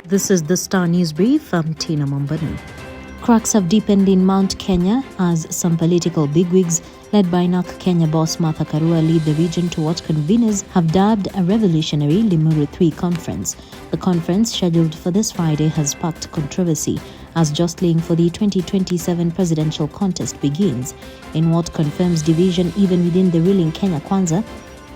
This is the Star News Brief. I'm Tina Mombanu. Cracks have deepened in Mount Kenya as some political bigwigs, led by NARC Kenya boss Martha Karua, lead the region to what conveners have dubbed a revolutionary Limuru 3 conference. The conference, scheduled for this Friday, has sparked controversy as jostling for the 2027 presidential contest begins. In what confirms division even within the ruling Kenya Kwanza,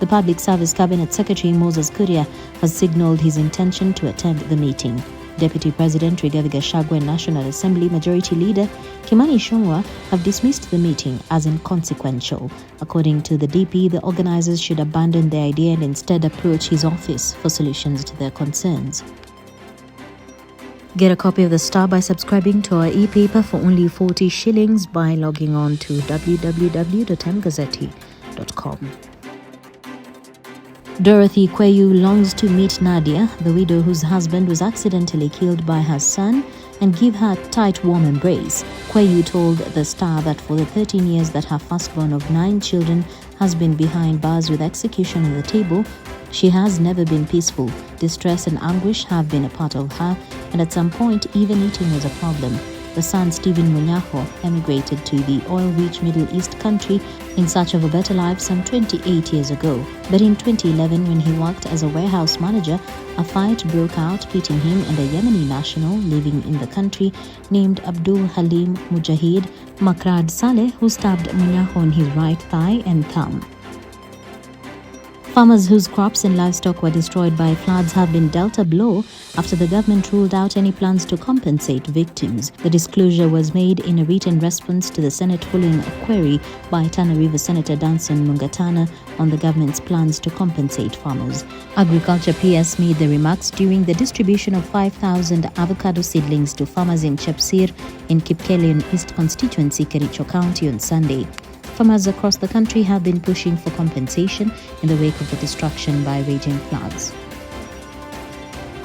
the Public Service Cabinet Secretary Moses Kuria has signalled his intention to attend the meeting. Deputy President Rigathi Gachagua and National Assembly Majority Leader Kimani Ichung'wah have dismissed the meeting as inconsequential. According to the DP, the organizers should abandon the idea and instead approach his office for solutions to their concerns. Get a copy of The Star by subscribing to our e-paper for only 40 shillings by logging on to www.mgazzetti.com. Dorothy Kweyu longs to meet Nadia, the widow whose husband was accidentally killed by her son, and give her a tight, warm embrace. Kweyu told The Star that for the 13 years that her firstborn of 9 children has been behind bars with execution on the table, she has never been peaceful. Distress and anguish have been a part of her, and at some point even eating was a problem. The son, Stephen Munyaho, emigrated to the oil-rich Middle East country in search of a better life some 28 years ago. But in 2011, when he worked as a warehouse manager, a fight broke out pitting him and a Yemeni national living in the country named Abdul Halim Mujahid Makrad Saleh, who stabbed Munyaho on his right thigh and thumb. Farmers whose crops and livestock were destroyed by floods have been dealt a blow after the government ruled out any plans to compensate victims. The disclosure was made in a written response to the Senate following a query by Tana River Senator Danson Mungatana on the government's plans to compensate farmers. Agriculture PS made the remarks during the distribution of 5,000 avocado seedlings to farmers in Chepsir in Kipkelion East Constituency, Kericho County on Sunday. Farmers across the country have been pushing for compensation in the wake of the destruction by raging floods.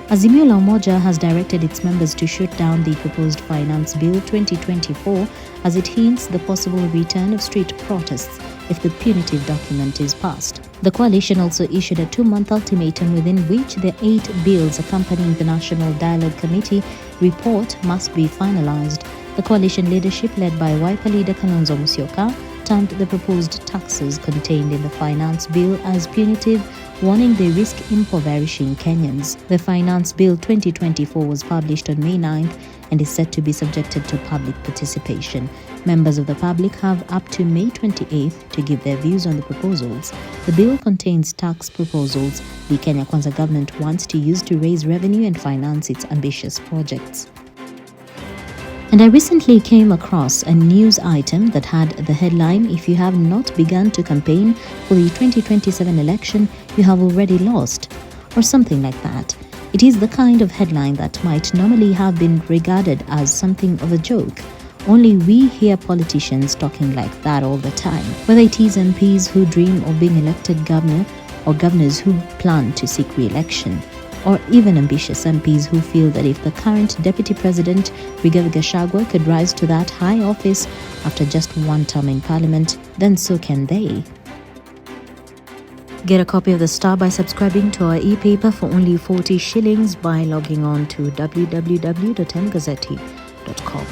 Azimio la Umoja has directed its members to shoot down the proposed Finance Bill 2024 as it hints the possible return of street protests if the punitive document is passed. The coalition also issued a 2-month ultimatum within which the 8 bills accompanying the National Dialogue Committee report must be finalized. The coalition leadership, led by Wiper leader Kalonzo Musyoka, termed the proposed taxes contained in the finance bill as punitive, warning they risk impoverishing Kenyans. The Finance Bill 2024 was published on May 9th and is set to be subjected to public participation. Members of the public have up to May 28th to give their views on the proposals. The bill contains tax proposals the Kenya Kwanza government wants to use to raise revenue and finance its ambitious projects. And I recently came across a news item that had the headline, "If you have not begun to campaign for the 2027 election, you have already lost," or something like that. It is the kind of headline that might normally have been regarded as something of a joke. Only we hear politicians talking like that all the time, whether it is MPs who dream of being elected governor or governors who plan to seek re-election, or even ambitious MPs who feel that if the current Deputy President Rigathi Gachagua could rise to that high office after just 1 term in Parliament, then so can they. Get a copy of The Star by subscribing to our e-paper for only 40 shillings by logging on to www.mgazzetti.com.